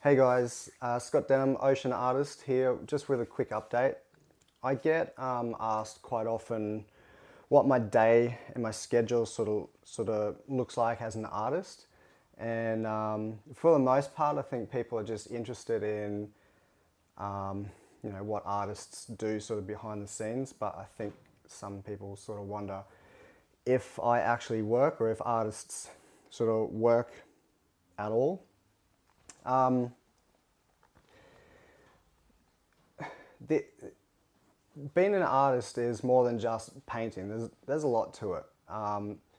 Hey guys, Scott Denham, Ocean Artist here, just with a quick update. I get asked quite often what my day and my schedule sort of looks like as an artist, and for the most part, I think people are just interested in what artists do sort of behind the scenes. But I think some people sort of wonder if I actually work or if artists sort of work at all. Um, the, Being an artist is more than just painting. There's a lot to it.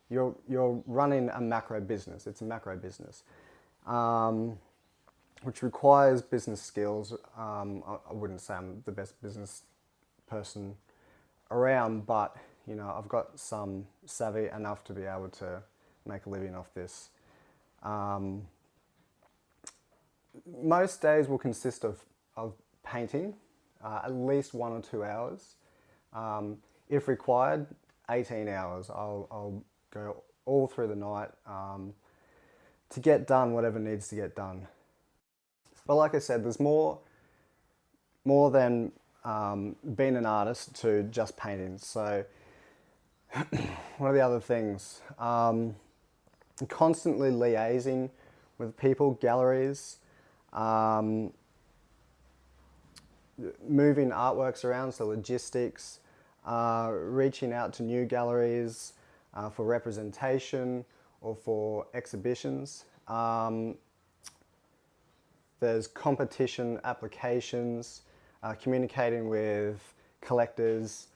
You're running a macro business. It's a macro business, which requires business skills. I wouldn't say I'm the best business person around, but I've got some savvy enough to be able to make a living off this. Um, Most days will consist of painting, at least 1 or 2 hours. If required, 18 hours. I'll go all through the night to get done whatever needs to get done. But like I said, there's more than being an artist to just painting. So what are the other things? Constantly liaising with people, galleries, um, moving artworks around, so logistics, reaching out to new galleries for representation or for exhibitions. There's competition applications, communicating with collectors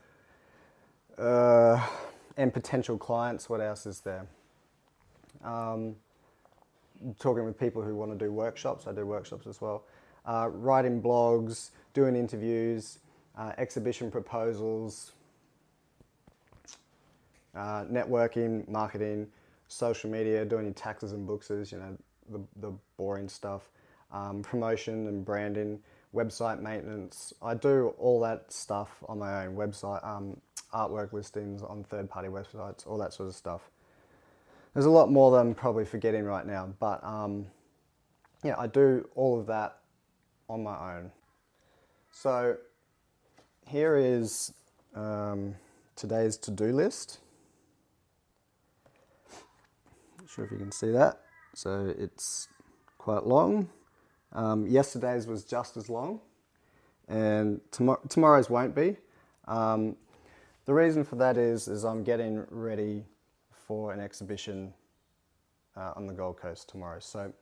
and potential clients. What else is there? Talking with people who want to do workshops. I do workshops as well. Writing blogs, doing interviews, exhibition proposals, networking, marketing, social media, doing your taxes and bookses, the boring stuff, promotion and branding, website maintenance. I do all that stuff on my own website, artwork listings on third-party websites, all that sort of stuff. There's a lot more that I'm probably forgetting right now, but I do all of that on my own. So here is today's to-do list. Not sure if you can see that. So it's quite long. Yesterday's was just as long, and tomorrow's won't be. The reason for that is I'm getting ready for an exhibition on the Gold Coast tomorrow. So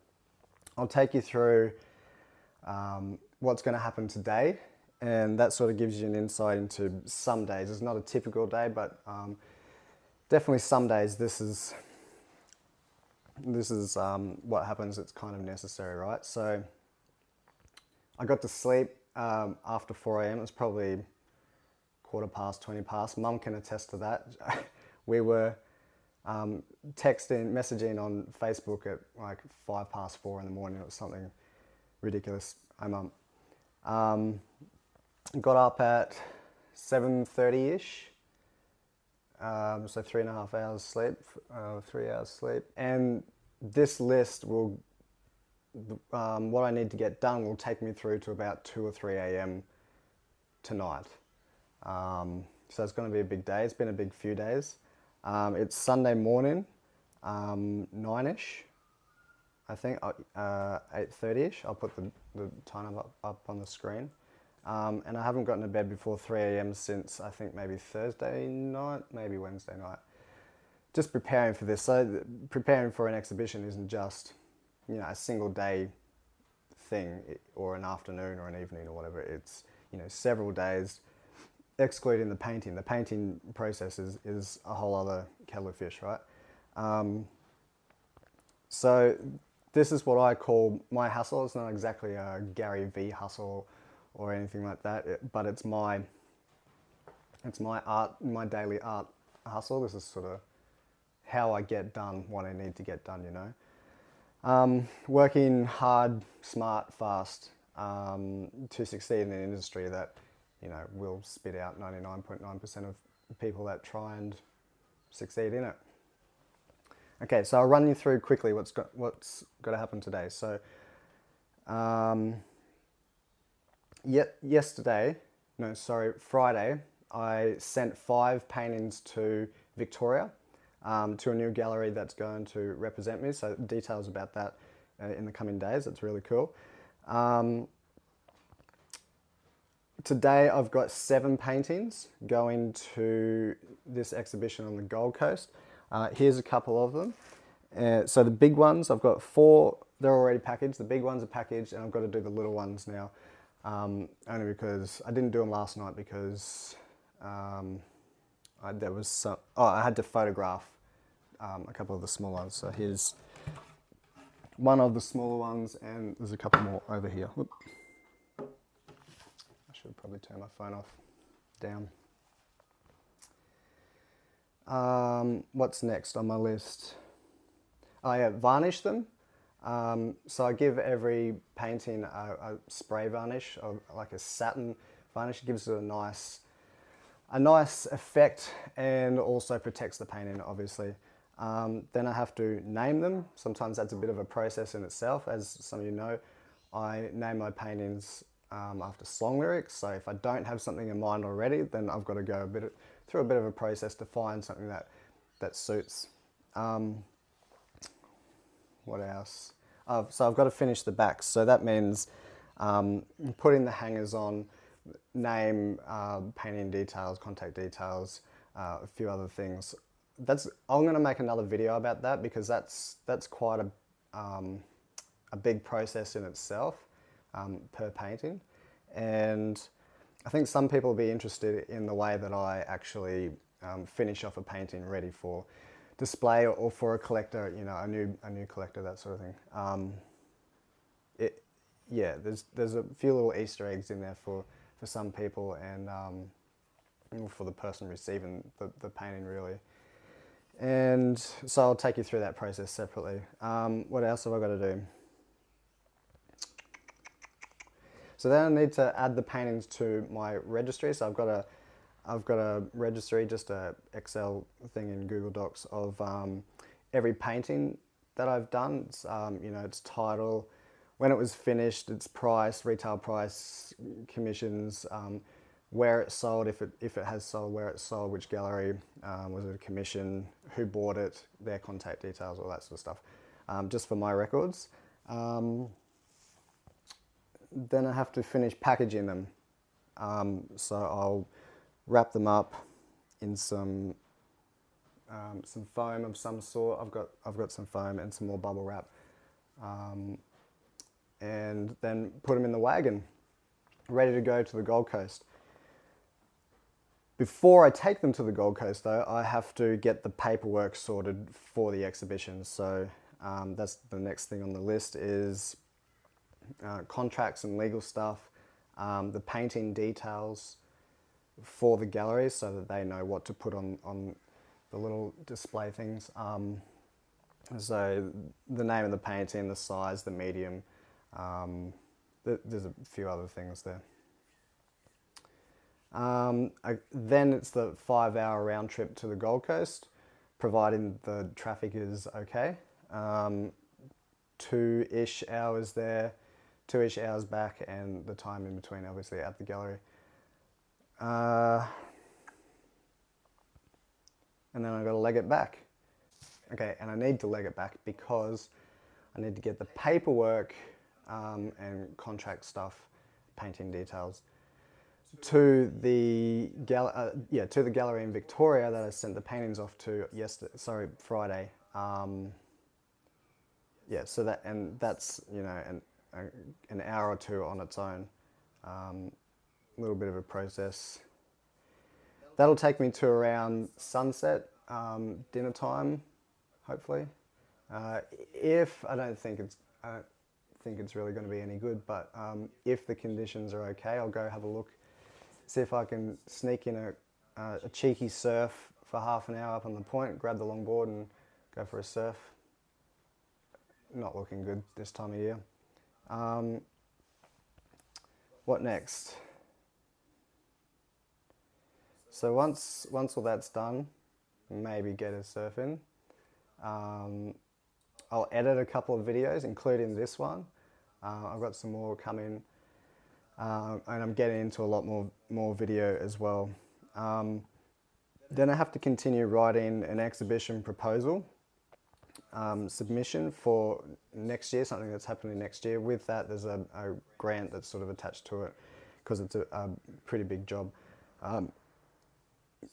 I'll take you through what's going to happen today, and that sort of gives you an insight into some days. It's not a typical day, but definitely some days this is what happens. It's kind of necessary, right? So I got to sleep after 4 a.m. It was probably 20 past. Mum can attest to that. We were messaging on Facebook at like 4 in the morning. It was something ridiculous. Hi, Mum. Got up at 7:30ish. So 3.5 hours sleep, 3 hours sleep. And this list will, what I need to get done will take me through to about 2 or 3 a.m. tonight. So it's going to be a big day. It's been a big few days. It's Sunday morning, 9ish, I think, 8:30ish. I'll put the time up on the screen. And I haven't gotten to bed before 3 a.m. since I think maybe Thursday night, maybe Wednesday night. Just preparing for this. So preparing for an exhibition isn't just, a single day thing or an afternoon or an evening or whatever. It's, several days, excluding the painting. The painting process is a whole other kettle of fish, right? So this is what I call my hustle. It's not exactly a Gary V hustle or anything like that, but it's my art, my daily art hustle. This is sort of how I get done what I need to get done, Working hard, smart, fast, to succeed in an industry that, will spit out 99.9% of people that try and succeed in it. Okay, so I'll run you through quickly what's got to happen today. So Friday, I sent 5 paintings to Victoria, to a new gallery that's going to represent me. So details about that in the coming days. It's really cool. Today I've got 7 paintings going to this exhibition on the Gold Coast. Here's a couple of them. So the big ones, I've got 4, they're already packaged. The big ones are packaged, and I've got to do the little ones now. Only because I didn't do them last night because I had to photograph a couple of the small ones. So here's one of the smaller ones, and there's a couple more over here. Whoop. I should probably turn my phone off, down. What's next on my list? Oh yeah, varnish them. So I give every painting a spray varnish, or like a satin varnish. It gives it a nice effect, and also protects the painting, obviously. Then I have to name them. Sometimes that's a bit of a process in itself. As some of you know, I name my paintings after song lyrics. So if I don't have something in mind already, then I've got to go through a bit of a process to find something that suits. What else? So I've got to finish the backs. So that means putting the hangers on, name, painting details, contact details, a few other things. I'm going to make another video about that, because that's quite a big process in itself, per painting. And I think some people will be interested in the way that I actually finish off a painting ready for display, or for a collector, you know, a new collector, that sort of thing. There's a few little Easter eggs in there for some people, and for the person receiving the painting, really. And so I'll take you through that process separately. What else have I got to do? So then I need to add the paintings to my registry. So I've got a registry, just a Excel thing in Google Docs of every painting that I've done. It's, its title, when it was finished, its price, retail price, commissions, where it sold, if it has sold, where it sold, which gallery, was it a commission, who bought it, their contact details, all that sort of stuff, just for my records. Then I have to finish packaging them. So I'll wrap them up in some foam of some sort. I've got some foam and some more bubble wrap, and then put them in the wagon, ready to go to the Gold Coast. Before I take them to the Gold Coast, though, I have to get the paperwork sorted for the exhibition. So that's the next thing on the list is contracts and legal stuff, the painting details for the galleries, so that they know what to put on the little display things. So the name of the painting, the size, the medium, there's a few other things there. Then it's the 5-hour round trip to the Gold Coast, providing the traffic is okay. 2-ish hours there, 2-ish hours back, and the time in between, obviously, at the gallery. And then I've got to leg it back. Okay, and I need to leg it back because I need to get the paperwork and contract stuff, painting details, to the gallery in Victoria that I sent the paintings off to Friday. So that's an hour or two on its own. A little bit of a process. That'll take me to around sunset, dinner time, hopefully. If I don't think it's really going to be any good, but if the conditions are okay, I'll go have a look, see if I can sneak in a cheeky surf for half an hour up on the point, grab the longboard and go for a surf. Not looking good this time of year. What next? So once all that's done, maybe get a surf in. I'll edit a couple of videos, including this one. I've got some more coming, and I'm getting into a lot more video as well. Then I have to continue writing an exhibition proposal submission for next year, something that's happening next year. With that, there's a grant that's sort of attached to it because it's a pretty big job.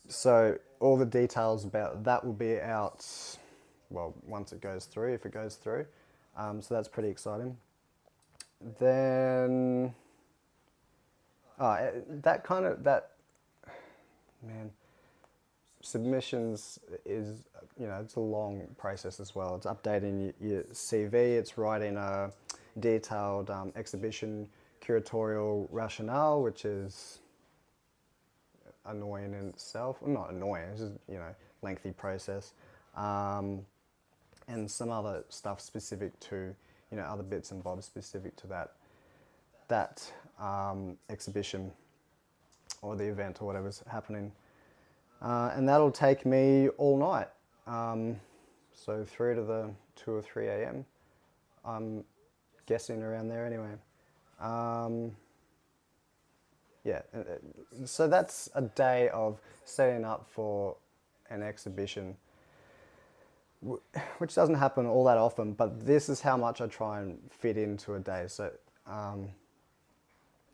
So all the details about that will be out, well, once it goes through, if it goes through. So that's pretty exciting. Then, man, submissions is, it's a long process as well. It's updating your CV, it's writing a detailed exhibition curatorial rationale, which is annoying in itself. Well, not annoying, it's just, lengthy process. And some other stuff specific to, other bits and bobs specific to that exhibition or the event or whatever's happening. And that'll take me all night. So through to the 2 or 3 a.m. I'm guessing around there anyway. Yeah, so that's a day of setting up for an exhibition, which doesn't happen all that often, but this is how much I try and fit into a day. So, and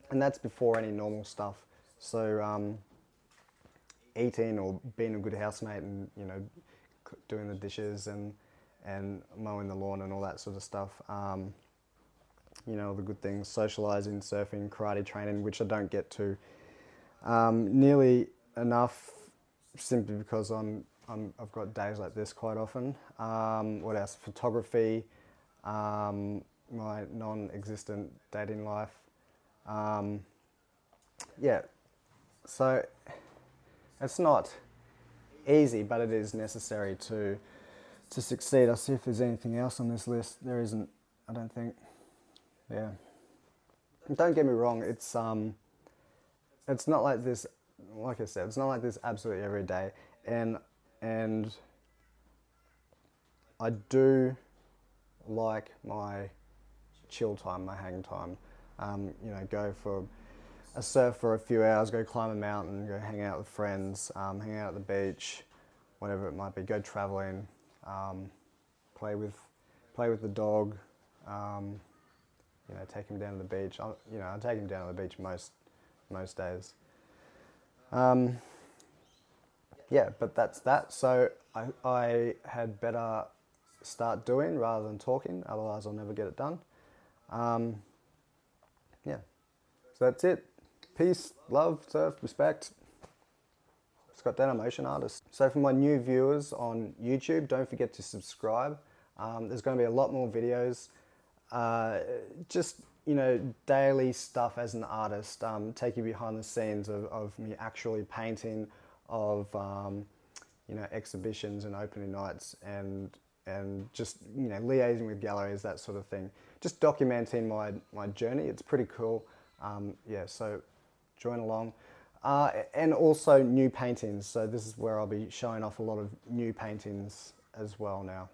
that's before any normal stuff. So, eating or being a good housemate and, doing the dishes and mowing the lawn and all that sort of stuff. All the good things, socializing, surfing, karate training, which I don't get to nearly enough simply because I've got days like this quite often. What else? Photography, my non-existent dating life. Yeah, so it's not easy, but it is necessary to succeed. I'll see if there's anything else on this list. There isn't, I don't think. Yeah. Don't get me wrong, it's not like this, like I said, it's not like this absolutely every day. And I do like my chill time, my hang time. Go for a surf for a few hours, go climb a mountain, go hang out with friends, hang out at the beach, whatever it might be, go traveling, play with the dog, take him down to the beach. I take him down to the beach most days. Yeah, but that's that. So I had better start doing rather than talking, otherwise I'll never get it done. Yeah, so that's it. Peace, love, surf, respect. Scott Denham, Ocean Artist. So for my new viewers on YouTube, don't forget to subscribe. There's going to be a lot more videos. Just, daily stuff as an artist, take you behind the scenes of me actually painting, of, exhibitions and opening nights and just, liaising with galleries, that sort of thing. Just documenting my journey. It's pretty cool. Yeah, so join along. And also new paintings. So this is where I'll be showing off a lot of new paintings as well now.